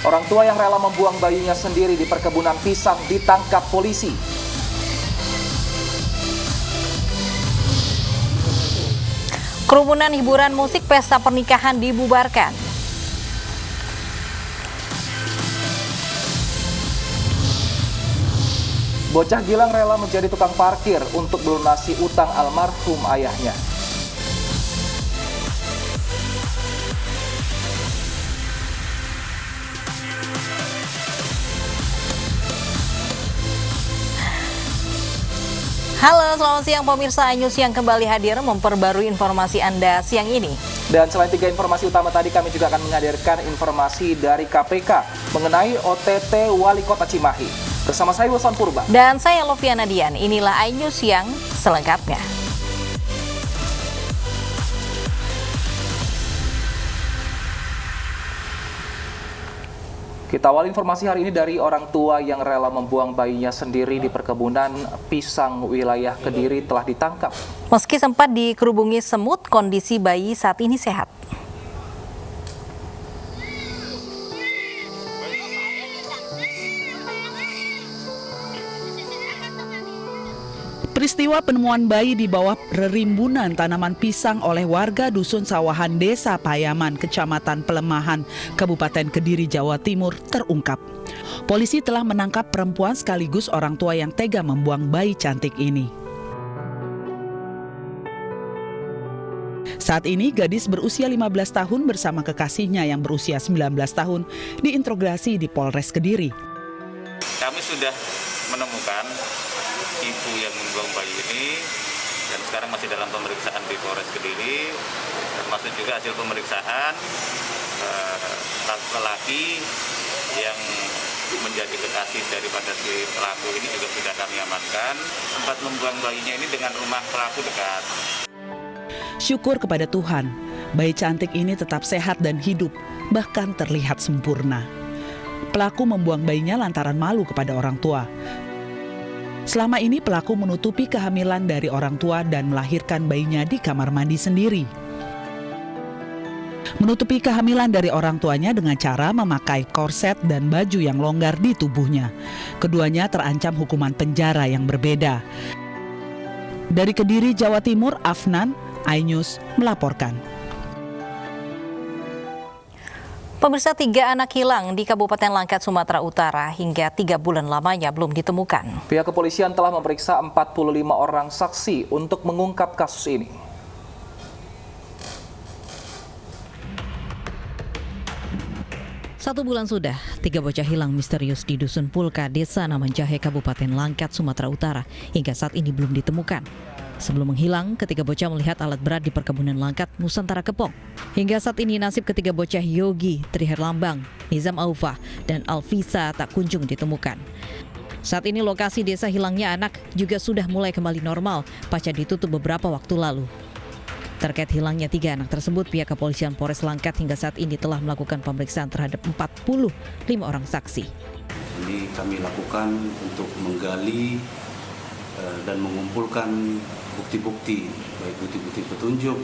Orang tua yang rela membuang bayinya sendiri di perkebunan pisang ditangkap polisi. Kerumunan hiburan musik pesta pernikahan dibubarkan. Bocah Gilang rela menjadi tukang parkir untuk melunasi utang almarhum ayahnya. Halo, selamat siang pemirsa iNews yang kembali hadir memperbarui informasi Anda siang ini. Dan selain 3 informasi utama tadi, kami juga akan menghadirkan informasi dari KPK mengenai OTT Wali Kota Cimahi. Bersama saya Wilson Purba. Dan saya Loviana Dian, inilah iNews yang selengkapnya. Kita awal informasi hari ini dari orang tua yang rela membuang bayinya sendiri di perkebunan pisang wilayah Kediri telah ditangkap. Meski sempat dikerubungi semut, kondisi bayi saat ini sehat. Peristiwa penemuan bayi di bawah rerimbunan tanaman pisang oleh warga Dusun Sawahan Desa Payaman, Kecamatan Pelemahan, Kabupaten Kediri, Jawa Timur terungkap. Polisi telah menangkap perempuan sekaligus orang tua yang tega membuang bayi cantik ini. Saat ini gadis berusia 15 tahun bersama kekasihnya yang berusia 19 tahun diinterogasi di Polres Kediri. Kami sudah menemukan ibu yang membuang bayi ini dan sekarang masih dalam pemeriksaan di Polres Kediri, termasuk juga hasil pemeriksaan laki-laki yang menjadi kekasih daripada si pelaku ini juga sudah kami amankan. Tempat membuang bayinya ini dengan rumah pelaku dekat. Syukur kepada Tuhan, bayi cantik ini tetap sehat dan hidup, bahkan terlihat sempurna. Pelaku membuang bayinya lantaran malu kepada orang tua. Selama ini pelaku menutupi kehamilan dari orang tua dan melahirkan bayinya di kamar mandi sendiri. Menutupi kehamilan dari orang tuanya dengan cara memakai korset dan baju yang longgar di tubuhnya. Keduanya terancam hukuman penjara yang berbeda. Dari Kediri, Jawa Timur, Afnan, iNews melaporkan. Pemirsa, 3 anak hilang di Kabupaten Langkat, Sumatera Utara hingga 3 bulan lamanya belum ditemukan. Pihak kepolisian telah memeriksa 45 orang saksi untuk mengungkap kasus ini. Satu bulan sudah, 3 bocah hilang misterius di Dusun Pulka, Desa Namanjahe, Kabupaten Langkat, Sumatera Utara hingga saat ini belum ditemukan. Sebelum menghilang, ketiga bocah melihat alat berat di perkebunan Langkat, Nusantara Kepong. Hingga saat ini nasib ketiga bocah Yogi, Triherlambang, Nizam Aufa, dan Alvisa tak kunjung ditemukan. Saat ini lokasi desa hilangnya anak juga sudah mulai kembali normal pasca ditutup beberapa waktu lalu. Terkait hilangnya 3 anak tersebut, pihak kepolisian Polres Langkat hingga saat ini telah melakukan pemeriksaan terhadap 45 orang saksi. Ini kami lakukan untuk menggali dan mengumpulkan bukti-bukti, baik bukti-bukti petunjuk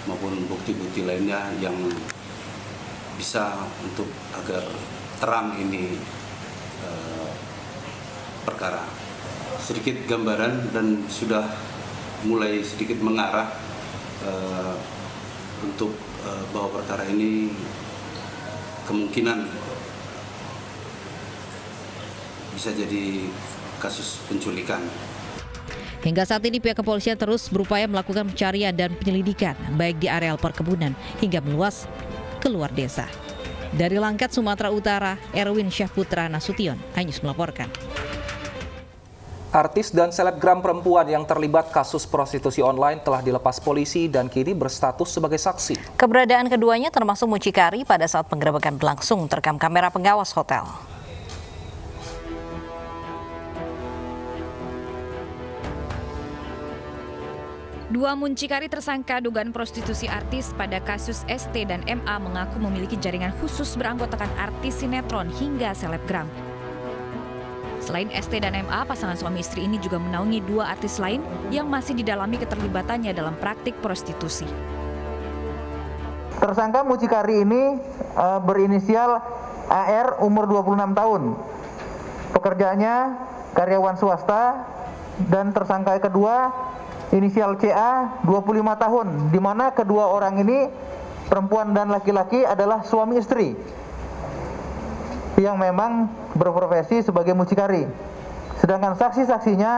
maupun bukti-bukti lainnya yang bisa untuk agar terang ini perkara. Sedikit gambaran dan sudah mulai sedikit mengarah untuk bahwa perkara ini kemungkinan bisa jadi kasus penculikan. Hingga saat ini pihak kepolisian terus berupaya melakukan pencarian dan penyelidikan baik di areal perkebunan hingga meluas keluar desa. Dari Langkat, Sumatera Utara, Erwin Syahputra Nasution, iNews melaporkan. Artis dan selebgram perempuan yang terlibat kasus prostitusi online telah dilepas polisi dan kini berstatus sebagai saksi. Keberadaan keduanya termasuk mucikari pada saat penggerebekan berlangsung terekam kamera pengawas hotel. Dua muncikari tersangka dugaan prostitusi artis pada kasus ST dan MA mengaku memiliki jaringan khusus beranggotakan artis sinetron hingga selebgram. Selain ST dan MA, pasangan suami istri ini juga menaungi 2 artis lain yang masih didalami keterlibatannya dalam praktik prostitusi. Tersangka mucikari ini berinisial AR umur 26 tahun. Pekerjaannya karyawan swasta, dan tersangka kedua inisial CA 25 tahun, di mana kedua orang ini perempuan dan laki-laki adalah suami istri yang memang berprofesi sebagai mucikari. Sedangkan saksi-saksinya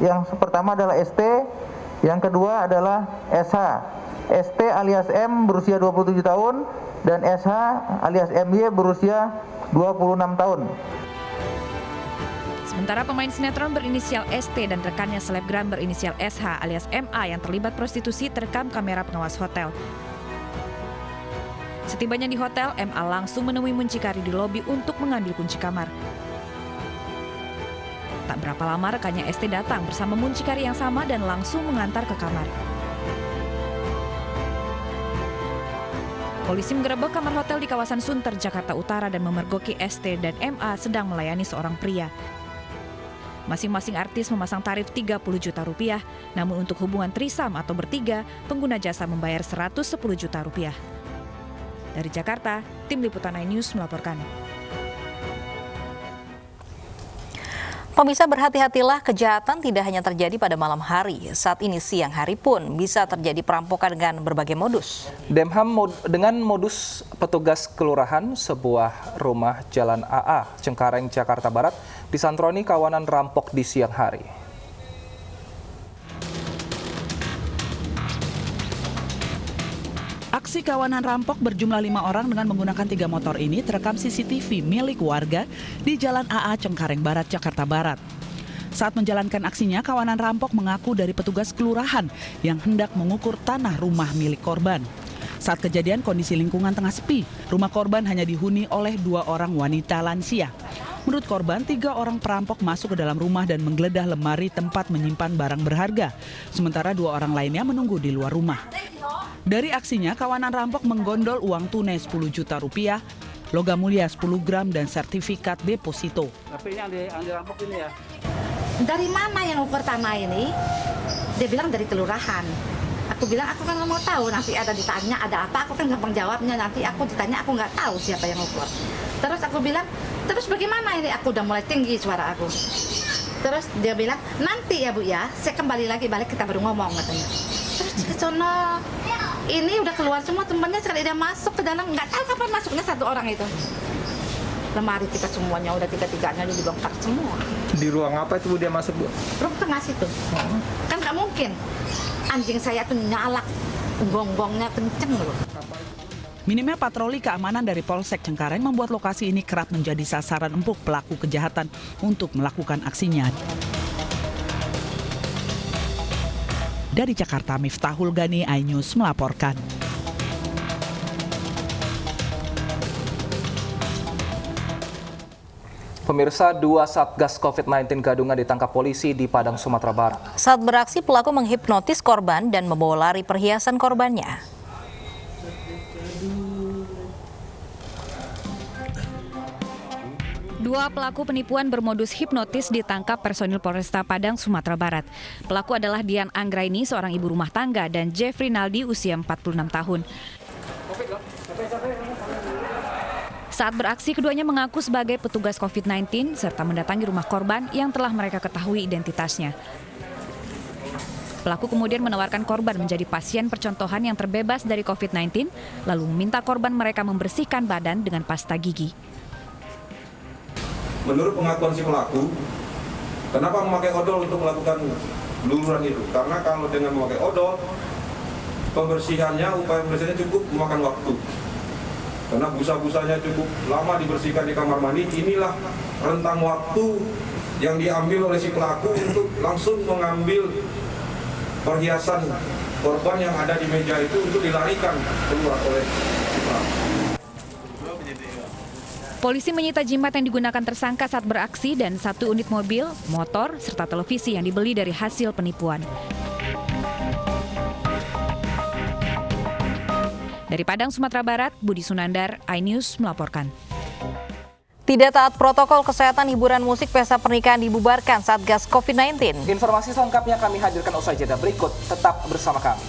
yang pertama adalah ST, yang kedua adalah SH. ST alias M berusia 27 tahun dan SH alias MY berusia 26 tahun. Sementara pemain sinetron berinisial ST dan rekannya selebgram berinisial SH alias MA yang terlibat prostitusi terekam kamera pengawas hotel. Setibanya di hotel, MA langsung menemui muncikari di lobi untuk mengambil kunci kamar. Tak berapa lama rekannya ST datang bersama muncikari yang sama dan langsung mengantar ke kamar. Polisi menggerebek kamar hotel di kawasan Sunter, Jakarta Utara dan memergoki ST dan MA sedang melayani seorang pria. Masing-masing artis memasang tarif 30 juta rupiah, namun untuk hubungan trisam atau bertiga, pengguna jasa membayar 110 juta rupiah. Dari Jakarta, Tim Liputan iNews melaporkan. Pemirsa, berhati-hatilah, kejahatan tidak hanya terjadi pada malam hari. Saat ini siang hari pun bisa terjadi perampokan dengan berbagai modus. Demham dengan modus petugas kelurahan sebuah rumah Jalan AA, Cengkareng, Jakarta Barat, disantroni kawanan rampok di siang hari. Aksi kawanan rampok berjumlah 5 orang dengan menggunakan 3 motor ini terekam CCTV milik warga di Jalan AA Cengkareng Barat, Jakarta Barat. Saat menjalankan aksinya, kawanan rampok mengaku dari petugas kelurahan yang hendak mengukur tanah rumah milik korban. Saat kejadian, kondisi lingkungan tengah sepi. Rumah korban hanya dihuni oleh 2 orang wanita lansia. Menurut korban, 3 orang perampok masuk ke dalam rumah dan menggeledah lemari tempat menyimpan barang berharga. Sementara 2 orang lainnya menunggu di luar rumah. Dari aksinya, kawanan rampok menggondol uang tunai 10 juta rupiah, logam mulia 10 gram, dan sertifikat deposito. Tapi yang dirampok ini ya? Dari mana yang ukur tanah ini? Dia bilang dari kelurahan. Aku bilang, aku kan nggak mau tahu, nanti ada ditanya ada apa, aku kan gampang jawabnya, nanti aku ditanya aku nggak tahu siapa yang ukur. Terus aku bilang, terus bagaimana ini? Aku udah mulai tinggi suara aku. Terus dia bilang, nanti ya Bu ya, saya kembali lagi balik kita baru ngomong katanya. Terus ke sono, ini udah keluar semua temannya, sekali dia masuk ke dalam, nggak tahu kapan masuknya 1 orang itu. Lemari kita semuanya udah 3-3-nya dibongkar semua. Di ruang apa itu Bu dia masuk Bu? Ruang tengah situ. Kan nggak mungkin. Anjing saya tuh nyalak, gonggongnya kenceng loh. Minimnya patroli keamanan dari Polsek Cengkareng membuat lokasi ini kerap menjadi sasaran empuk pelaku kejahatan untuk melakukan aksinya. Dari Jakarta, Miftahul Gani, iNews melaporkan. Pemirsa, 2 Satgas COVID-19 Gadungan ditangkap polisi di Padang, Sumatera Barat. Saat beraksi, pelaku menghipnotis korban dan membawa lari perhiasan korbannya. Dua pelaku penipuan bermodus hipnotis ditangkap personil Polresta Padang, Sumatera Barat. Pelaku adalah Dian Anggraini, seorang ibu rumah tangga, dan Jeffrey Naldi, usia 46 tahun. Saat beraksi, keduanya mengaku sebagai petugas COVID-19 serta mendatangi rumah korban yang telah mereka ketahui identitasnya. Pelaku kemudian menawarkan korban menjadi pasien percontohan yang terbebas dari COVID-19, lalu meminta korban mereka membersihkan badan dengan pasta gigi. Menurut pengakuan si pelaku, kenapa memakai odol untuk melakukan luluran itu? Karena kalau dengan memakai odol, upaya pembersihannya cukup memakan waktu. Karena busa-busanya cukup lama dibersihkan di kamar mandi, inilah rentang waktu yang diambil oleh si pelaku untuk langsung mengambil perhiasan korban yang ada di meja itu untuk dilarikan keluar oleh si pelaku. Polisi menyita jimat yang digunakan tersangka saat beraksi dan 1 unit mobil, motor, serta televisi yang dibeli dari hasil penipuan. Dari Padang, Sumatera Barat, Budi Sunandar, iNews melaporkan. Tidak taat protokol kesehatan, hiburan musik pesta pernikahan dibubarkan Satgas COVID-19. Informasi selengkapnya kami hadirkan usai jeda berikut. Tetap bersama kami.